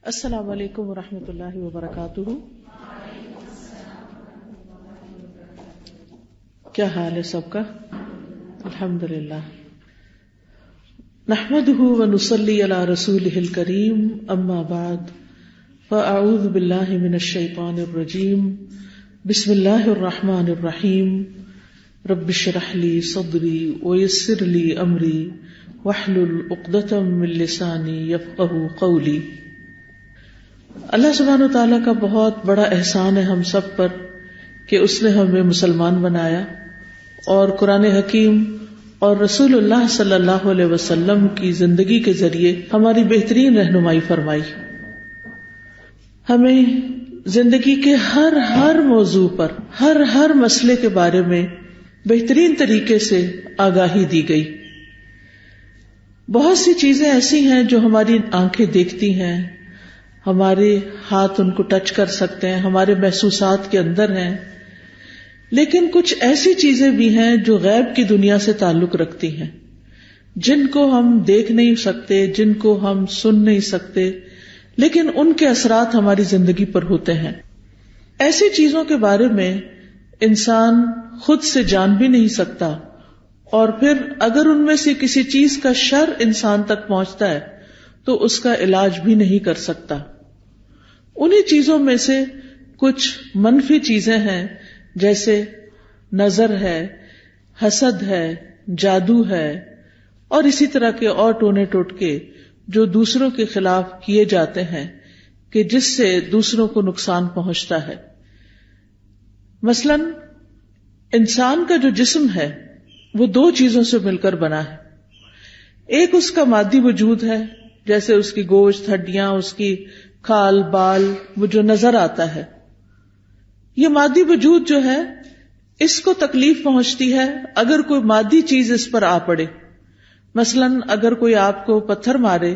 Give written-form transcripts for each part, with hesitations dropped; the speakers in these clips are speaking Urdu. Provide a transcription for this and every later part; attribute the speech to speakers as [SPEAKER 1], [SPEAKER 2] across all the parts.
[SPEAKER 1] السلام علیکم ورحمۃ اللہ وبرکاتہ. کیا حال ہے سب کا؟ الحمدللہ. نحمده ونصلی علی رسولہ الکریم. اما بعد فاعوذ باللہ من الشیطان الرجیم. بسم اللہ الرحمن الرحیم. رب اشرح لی صدری ویسر لی امری واحلل عقدۃ من لسانی یفقہوا قولی. اللہ سبحانہ وتعالیٰ کا بہت بڑا احسان ہے ہم سب پر کہ اس نے ہمیں مسلمان بنایا اور قرآن حکیم اور رسول اللہ صلی اللہ علیہ وسلم کی زندگی کے ذریعے ہماری بہترین رہنمائی فرمائی. ہمیں زندگی کے ہر موضوع پر ہر مسئلے کے بارے میں بہترین طریقے سے آگاہی دی گئی. بہت سی چیزیں ایسی ہیں جو ہماری آنکھیں دیکھتی ہیں، ہمارے ہاتھ ان کو ٹچ کر سکتے ہیں، ہمارے محسوسات کے اندر ہیں، لیکن کچھ ایسی چیزیں بھی ہیں جو غیب کی دنیا سے تعلق رکھتی ہیں، جن کو ہم دیکھ نہیں سکتے، جن کو ہم سن نہیں سکتے، لیکن ان کے اثرات ہماری زندگی پر ہوتے ہیں. ایسی چیزوں کے بارے میں انسان خود سے جان بھی نہیں سکتا، اور پھر اگر ان میں سے کسی چیز کا شر انسان تک پہنچتا ہے تو اس کا علاج بھی نہیں کر سکتا. انہی چیزوں میں سے کچھ منفی چیزیں ہیں، جیسے نظر ہے، حسد ہے، جادو ہے، اور اسی طرح کے اور ٹونے ٹوٹکے جو دوسروں کے خلاف کیے جاتے ہیں کہ جس سے دوسروں کو نقصان پہنچتا ہے. مثلا انسان کا جو جسم ہے وہ دو چیزوں سے مل کر بنا ہے. ایک اس کا مادی وجود ہے، جیسے اس کی گوشت، ہڈیاں، اس کی کھال بال، وہ جو نظر آتا ہے. یہ مادی وجود جو ہے اس کو تکلیف پہنچتی ہے اگر کوئی مادی چیز اس پر آ پڑے. مثلا اگر کوئی آپ کو پتھر مارے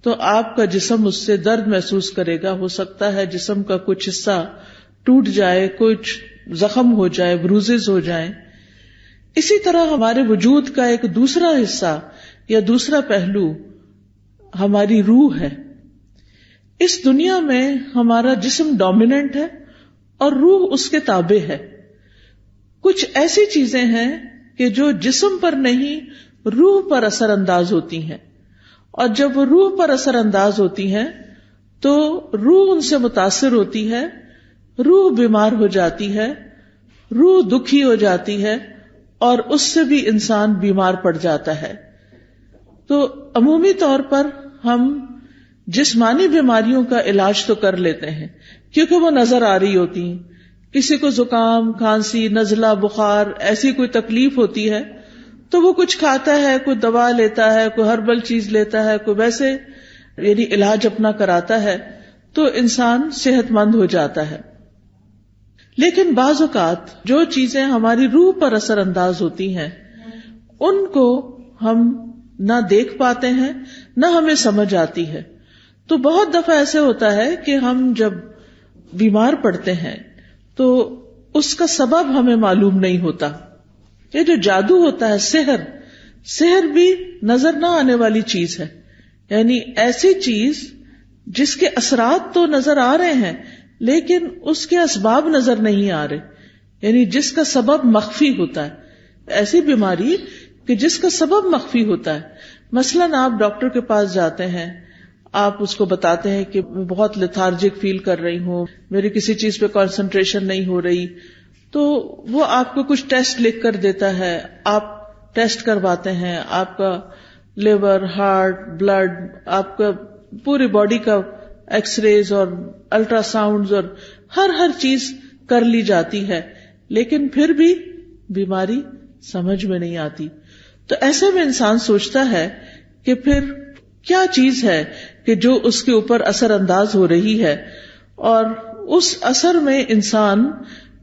[SPEAKER 1] تو آپ کا جسم اس سے درد محسوس کرے گا. ہو سکتا ہے جسم کا کچھ حصہ ٹوٹ جائے، کچھ زخم ہو جائے، بروزز ہو جائیں. اسی طرح ہمارے وجود کا ایک دوسرا حصہ یا دوسرا پہلو ہماری روح ہے. اس دنیا میں ہمارا جسم ڈومیننٹ ہے اور روح اس کے تابع ہے. کچھ ایسی چیزیں ہیں کہ جو جسم پر نہیں روح پر اثر انداز ہوتی ہیں، اور جب وہ روح پر اثر انداز ہوتی ہیں تو روح ان سے متاثر ہوتی ہے، روح بیمار ہو جاتی ہے، روح دکھی ہو جاتی ہے، اور اس سے بھی انسان بیمار پڑ جاتا ہے. تو عمومی طور پر ہم جسمانی بیماریوں کا علاج تو کر لیتے ہیں کیونکہ وہ نظر آ رہی ہوتی ہیں. کسی کو زکام، کھانسی، نزلہ، بخار، ایسی کوئی تکلیف ہوتی ہے تو وہ کچھ کھاتا ہے، کوئی دوا لیتا ہے، کوئی ہربل چیز لیتا ہے، کوئی ویسے یعنی علاج اپنا کراتا ہے تو انسان صحت مند ہو جاتا ہے. لیکن بعض اوقات جو چیزیں ہماری روح پر اثر انداز ہوتی ہیں ان کو ہم نہ دیکھ پاتے ہیں، نہ ہمیں سمجھ آتی ہے. تو بہت دفعہ ایسے ہوتا ہے کہ ہم جب بیمار پڑتے ہیں تو اس کا سبب ہمیں معلوم نہیں ہوتا. یہ جو جادو ہوتا ہے، سحر بھی نظر نہ آنے والی چیز ہے. یعنی ایسی چیز جس کے اثرات تو نظر آ رہے ہیں لیکن اس کے اسباب نظر نہیں آ رہے، یعنی جس کا سبب مخفی ہوتا ہے. ایسی بیماری کہ جس کا سبب مخفی ہوتا ہے. مثلاً آپ ڈاکٹر کے پاس جاتے ہیں، آپ اس کو بتاتے ہیں کہ میں بہت لیتھارجک فیل کر رہی ہوں، میری کسی چیز پہ کنسنٹریشن نہیں ہو رہی، تو وہ آپ کو کچھ ٹیسٹ لکھ کر دیتا ہے. آپ ٹیسٹ کرواتے ہیں، آپ کا لیور، ہارٹ، بلڈ، آپ کا پوری باڈی کا ایکس ریز اور الٹرا ساؤنڈز اور ہر چیز کر لی جاتی ہے، لیکن پھر بھی بیماری سمجھ میں نہیں آتی. تو ایسے میں انسان سوچتا ہے کہ پھر کیا چیز ہے کہ جو اس کے اوپر اثر انداز ہو رہی ہے، اور اس اثر میں انسان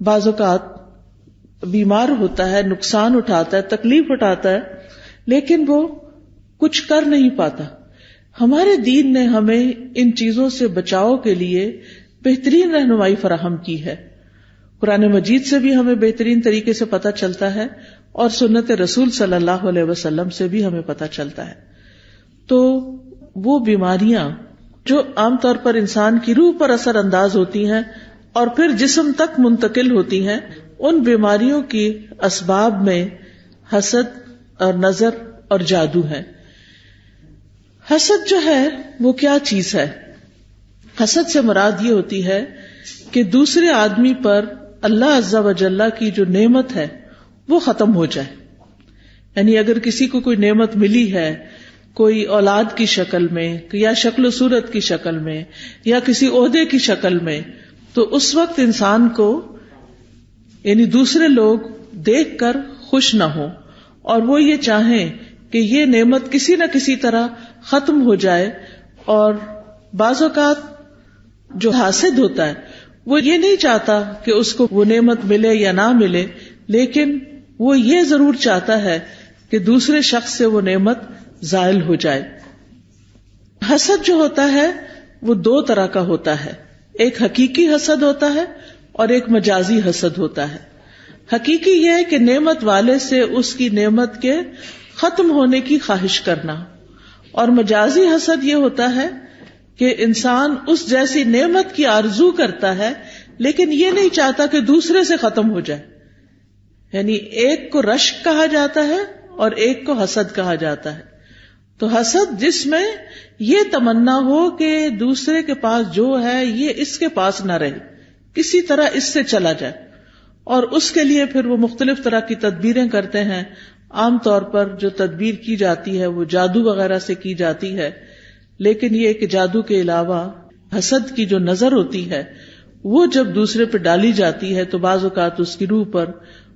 [SPEAKER 1] بعض اوقات بیمار ہوتا ہے، نقصان اٹھاتا ہے، تکلیف اٹھاتا ہے، لیکن وہ کچھ کر نہیں پاتا. ہمارے دین نے ہمیں ان چیزوں سے بچاؤ کے لیے بہترین رہنمائی فراہم کی ہے. قرآن مجید سے بھی ہمیں بہترین طریقے سے پتہ چلتا ہے اور سنت رسول صلی اللہ علیہ وسلم سے بھی ہمیں پتہ چلتا ہے. تو وہ بیماریاں جو عام طور پر انسان کی روح پر اثر انداز ہوتی ہیں اور پھر جسم تک منتقل ہوتی ہیں، ان بیماریوں کی اسباب میں حسد اور نظر اور جادو ہے۔ حسد جو ہے وہ کیا چیز ہے؟ حسد سے مراد یہ ہوتی ہے کہ دوسرے آدمی پر اللہ عز و جل کی جو نعمت ہے وہ ختم ہو جائے۔ یعنی اگر کسی کو کوئی نعمت ملی ہے، کوئی اولاد کی شکل میں یا شکل و صورت کی شکل میں یا کسی عہدے کی شکل میں، تو اس وقت انسان کو یعنی دوسرے لوگ دیکھ کر خوش نہ ہوں اور وہ یہ چاہیں کہ یہ نعمت کسی نہ کسی طرح ختم ہو جائے۔ اور بعض اوقات جو حاسد ہوتا ہے وہ یہ نہیں چاہتا کہ اس کو وہ نعمت ملے یا نہ ملے، لیکن وہ یہ ضرور چاہتا ہے کہ دوسرے شخص سے وہ نعمت زائل ہو جائے۔ حسد جو ہوتا ہے وہ دو طرح کا ہوتا ہے، ایک حقیقی حسد ہوتا ہے اور ایک مجازی حسد ہوتا ہے۔ حقیقی یہ ہے کہ نعمت والے سے اس کی نعمت کے ختم ہونے کی خواہش کرنا، اور مجازی حسد یہ ہوتا ہے کہ انسان اس جیسی نعمت کی آرزو کرتا ہے لیکن یہ نہیں چاہتا کہ دوسرے سے ختم ہو جائے۔ یعنی ایک کو رشک کہا جاتا ہے اور ایک کو حسد کہا جاتا ہے۔ تو حسد جس میں یہ تمنا ہو کہ دوسرے کے پاس جو ہے یہ اس کے پاس نہ رہے، کسی طرح اس سے چلا جائے، اور اس کے لیے پھر وہ مختلف طرح کی تدبیریں کرتے ہیں۔ عام طور پر جو تدبیر کی جاتی ہے وہ جادو وغیرہ سے کی جاتی ہے، لیکن یہ کہ جادو کے علاوہ حسد کی جو نظر ہوتی ہے وہ جب دوسرے پہ ڈالی جاتی ہے تو بعض اوقات اس کی روح پر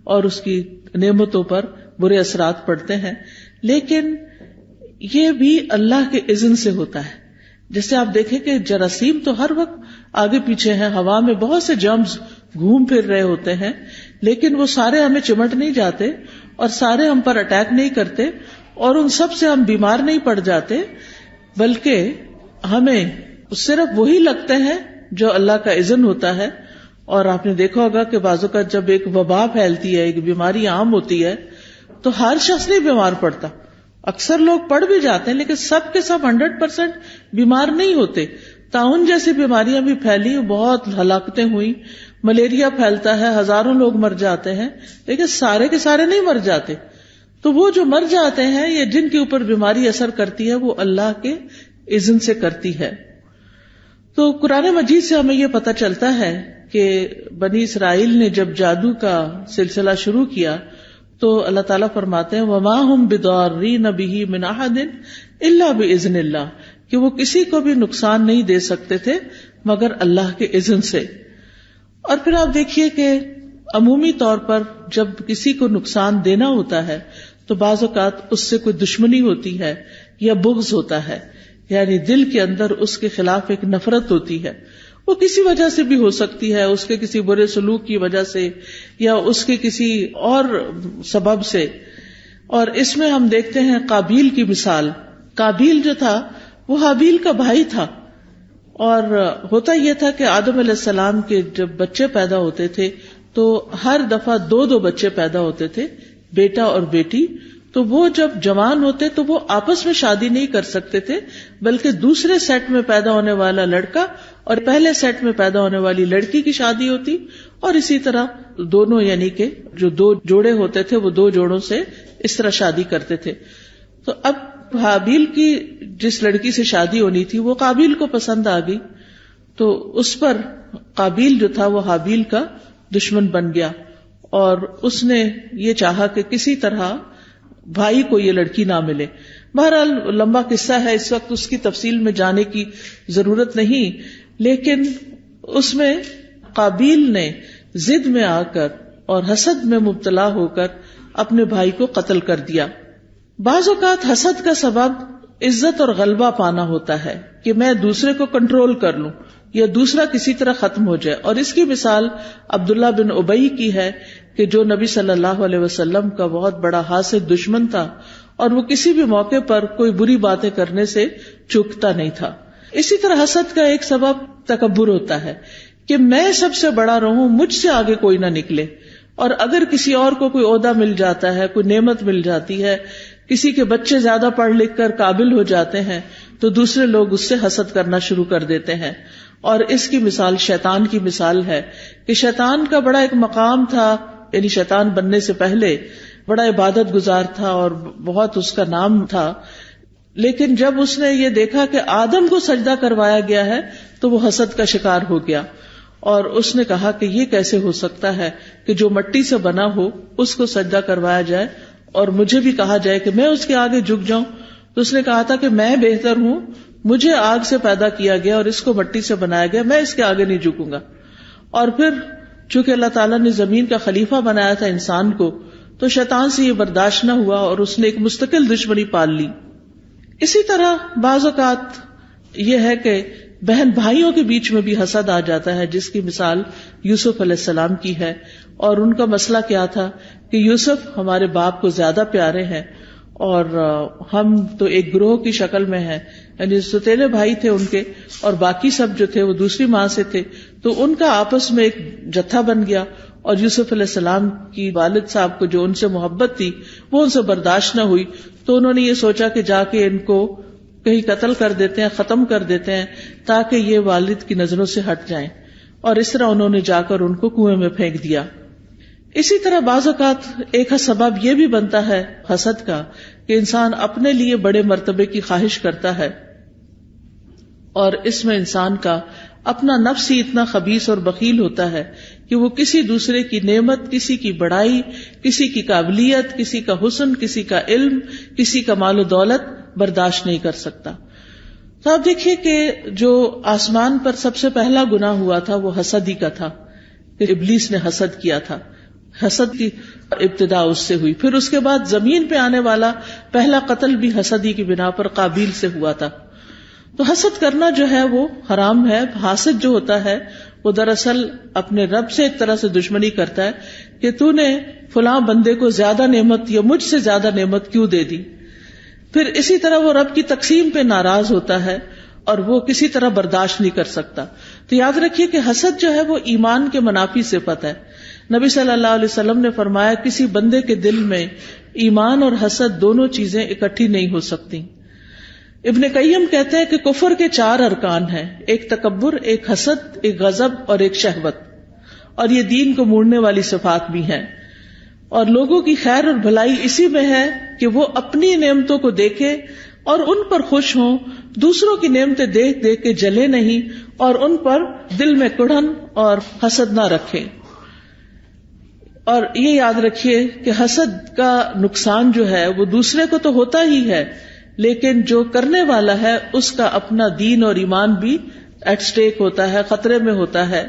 [SPEAKER 1] اور اس کی نعمتوں پر برے اثرات پڑتے ہیں، لیکن یہ بھی اللہ کے اذن سے ہوتا ہے۔ جیسے آپ دیکھیں کہ جراثیم تو ہر وقت آگے پیچھے ہیں، ہوا میں بہت سے جرمز گھوم پھر رہے ہوتے ہیں، لیکن وہ سارے ہمیں چمٹ نہیں جاتے اور سارے ہم پر اٹیک نہیں کرتے اور ان سب سے ہم بیمار نہیں پڑ جاتے، بلکہ ہمیں صرف وہی لگتے ہیں جو اللہ کا اذن ہوتا ہے۔ اور آپ نے دیکھا ہوگا کہ بعض اوقات جب ایک وبا پھیلتی ہے، ایک بیماری عام ہوتی ہے، تو ہر شخص نہیں بیمار پڑتا، اکثر لوگ پڑ بھی جاتے ہیں لیکن سب کے سب 100% بیمار نہیں ہوتے۔ طاعون جیسی بیماریاں بھی پھیلی، بہت ہلاکتیں ہوئی، ملیریا پھیلتا ہے، ہزاروں لوگ مر جاتے ہیں، لیکن سارے کے سارے نہیں مر جاتے۔ تو وہ جو مر جاتے ہیں یا جن کے اوپر بیماری اثر کرتی ہے وہ اللہ کے اذن سے کرتی ہے۔ تو قرآن مجید سے ہمیں یہ پتہ چلتا ہے کہ بنی اسرائیل نے جب جادو کا سلسلہ شروع کیا تو اللہ تعالیٰ فرماتے ہیں وَمَا هُمْ بِضَارِّينَ بِهِ مِنْ أَحَدٍ إِلَّا بِإِذْنِ اللَّهِ، کہ وہ کسی کو بھی نقصان نہیں دے سکتے تھے مگر اللہ کے اذن سے۔ اور پھر آپ دیکھیے کہ عمومی طور پر جب کسی کو نقصان دینا ہوتا ہے تو بعض اوقات اس سے کوئی دشمنی ہوتی ہے یا بغض ہوتا ہے، یعنی دل کے اندر اس کے خلاف ایک نفرت ہوتی ہے، وہ کسی وجہ سے بھی ہو سکتی ہے، اس کے کسی برے سلوک کی وجہ سے یا اس کے کسی اور سبب سے۔ اور اس میں ہم دیکھتے ہیں قابیل کی مثال۔ قابیل جو تھا وہ حابیل کا بھائی تھا، اور ہوتا یہ تھا کہ آدم علیہ السلام کے جب بچے پیدا ہوتے تھے تو ہر دفعہ 2 بچے پیدا ہوتے تھے، بیٹا اور بیٹی۔ تو وہ جب جوان ہوتے تو وہ آپس میں شادی نہیں کر سکتے تھے، بلکہ دوسرے سیٹ میں پیدا ہونے والا لڑکا اور پہلے سیٹ میں پیدا ہونے والی لڑکی کی شادی ہوتی، اور اسی طرح دونوں یعنی کہ جو 2 جوڑے ہوتے تھے وہ 2 جوڑوں سے اس طرح شادی کرتے تھے۔ تو اب حابیل کی جس لڑکی سے شادی ہونی تھی وہ قابیل کو پسند آ گئی، تو اس پر قابیل جو تھا وہ حابیل کا دشمن بن گیا، اور اس نے یہ چاہا کہ کسی طرح بھائی کو یہ لڑکی نہ ملے۔ بہرحال لمبا قصہ ہے، اس وقت اس کی تفصیل میں جانے کی ضرورت نہیں، لیکن اس میں قابیل نے ضد میں آ کر اور حسد میں مبتلا ہو کر اپنے بھائی کو قتل کر دیا۔ بعض اوقات حسد کا سبب عزت اور غلبہ پانا ہوتا ہے کہ میں دوسرے کو کنٹرول کر لوں یا دوسرا کسی طرح ختم ہو جائے، اور اس کی مثال عبداللہ بن ابی کی ہے کہ جو نبی صلی اللہ علیہ وسلم کا بہت بڑا حاسد دشمن تھا، اور وہ کسی بھی موقع پر کوئی بری باتیں کرنے سے چوکتا نہیں تھا۔ اسی طرح حسد کا ایک سبب تکبر ہوتا ہے کہ میں سب سے بڑا رہوں، مجھ سے آگے کوئی نہ نکلے، اور اگر کسی اور کو کوئی عہدہ مل جاتا ہے، کوئی نعمت مل جاتی ہے کسی کے بچے زیادہ پڑھ لکھ کر قابل ہو جاتے ہیں تو دوسرے لوگ اس سے حسد کرنا شروع کر دیتے ہیں. اور اس کی مثال شیطان کی مثال ہے کہ شیطان کا بڑا ایک مقام تھا، یعنی شیطان بننے سے پہلے بڑا عبادت گزار تھا اور بہت اس کا نام تھا، لیکن جب اس نے یہ دیکھا کہ آدم کو سجدہ کروایا گیا ہے تو وہ حسد کا شکار ہو گیا، اور اس نے کہا کہ یہ کیسے ہو سکتا ہے کہ جو مٹی سے بنا ہو اس کو سجدہ کروایا جائے اور مجھے بھی کہا جائے کہ میں اس کے آگے جھک جاؤں. تو اس نے کہا تھا کہ میں بہتر ہوں، مجھے آگ سے پیدا کیا گیا اور اس کو مٹی سے بنایا گیا، میں اس کے آگے نہیں جھکوں گا. اور پھر چونکہ اللہ تعالیٰ نے زمین کا خلیفہ بنایا تھا انسان کو، تو شیطان سے یہ برداشت نہ ہوا اور اس نے ایک مستقل دشمنی پال لی. اسی طرح بعض اوقات یہ ہے کہ بہن بھائیوں کے بیچ میں بھی حسد آ جاتا ہے، جس کی مثال یوسف علیہ السلام کی ہے. اور ان کا مسئلہ کیا تھا کہ یوسف ہمارے باپ کو زیادہ پیارے ہیں اور ہم تو ایک گروہ کی شکل میں ہیں، یعنی ستیلے بھائی تھے ان کے اور باقی سب جو تھے وہ دوسری ماں سے تھے، تو ان کا آپس میں ایک جتھا بن گیا. اور یوسف علیہ السلام کی والد صاحب کو جو ان سے محبت تھی وہ ان سے برداشت نہ ہوئی، تو انہوں نے یہ سوچا کہ جا کے ان کو کہیں قتل کر دیتے ہیں، ختم کر دیتے ہیں تاکہ یہ والد کی نظروں سے ہٹ جائیں، اور اس طرح انہوں نے جا کر ان کو کنویں میں پھینک دیا. اسی طرح بعض اوقات ایک سبب یہ بھی بنتا ہے حسد کا کہ انسان اپنے لیے بڑے مرتبے کی خواہش کرتا ہے، اور اس میں انسان کا اپنا نفس ہی اتنا خبیث اور بخیل ہوتا ہے کہ وہ کسی دوسرے کی نعمت، کسی کی بڑائی، کسی کی قابلیت، کسی کا حسن، کسی کا علم، کسی کا مال و دولت برداشت نہیں کر سکتا. تو آپ دیکھیے کہ جو آسمان پر سب سے پہلا گناہ ہوا تھا وہ حسد ہی کا تھا کہ ابلیس نے حسد کیا تھا. حسد کی ابتدا اس سے ہوئی. پھر اس کے بعد زمین پہ آنے والا پہلا قتل بھی حسد ہی کی بنا پر قابیل سے ہوا تھا. تو حسد کرنا جو ہے وہ حرام ہے. حاسد جو ہوتا ہے وہ دراصل اپنے رب سے ایک طرح سے دشمنی کرتا ہے کہ تو نے فلاں بندے کو زیادہ نعمت یا مجھ سے زیادہ نعمت کیوں دے دی. پھر اسی طرح وہ رب کی تقسیم پہ ناراض ہوتا ہے اور وہ کسی طرح برداشت نہیں کر سکتا. تو یاد رکھیے کہ حسد جو ہے وہ ایمان کے منافی صفت ہے. نبی صلی اللہ علیہ وسلم نے فرمایا کسی بندے کے دل میں ایمان اور حسد دونوں چیزیں اکٹھی نہیں ہو سکتی. ابن قیم کہتے ہیں کہ کفر کے 4 ارکان ہیں، ایک تکبر، ایک حسد، ایک غضب اور ایک شہوت، اور یہ دین کو موڑنے والی صفات بھی ہیں. اور لوگوں کی خیر اور بھلائی اسی میں ہے کہ وہ اپنی نعمتوں کو دیکھے اور ان پر خوش ہوں، دوسروں کی نعمتیں دیکھ دیکھ کے جلے نہیں اور ان پر دل میں کڑھن اور حسد نہ رکھیں. اور یہ یاد رکھیے کہ حسد کا نقصان جو ہے وہ دوسرے کو تو ہوتا ہی ہے، لیکن جو کرنے والا ہے اس کا اپنا دین اور ایمان بھی ایٹ سٹیک ہوتا ہے، خطرے میں ہوتا ہے.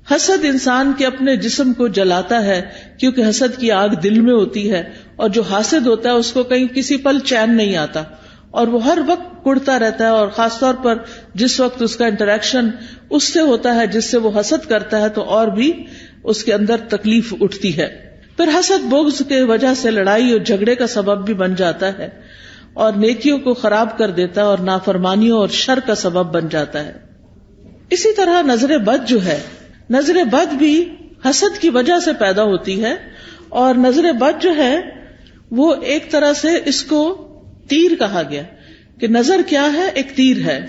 [SPEAKER 1] حسد انسان کے اپنے جسم کو جلاتا ہے کیونکہ حسد کی آگ دل میں ہوتی ہے، اور جو حاسد ہوتا ہے اس کو کہیں کسی پل چین نہیں آتا اور وہ ہر وقت کڑتا رہتا ہے، اور خاص طور پر جس وقت اس کا انٹریکشن اس سے ہوتا ہے جس سے وہ حسد کرتا ہے تو اور بھی اس کے اندر تکلیف اٹھتی ہے. پھر حسد بغض کے وجہ سے لڑائی اور جھگڑے کا سبب بھی بن جاتا ہے اور نیکیوں کو خراب کر دیتا ہے اور نافرمانیوں اور شر کا سبب بن جاتا ہے. اسی طرح نظر بد جو ہے، نظر بد بھی حسد کی وجہ سے پیدا ہوتی ہے، اور نظر بد جو ہے وہ ایک طرح سے اس کو تیر کہا گیا کہ نظر کیا ہے، ایک تیر ہے.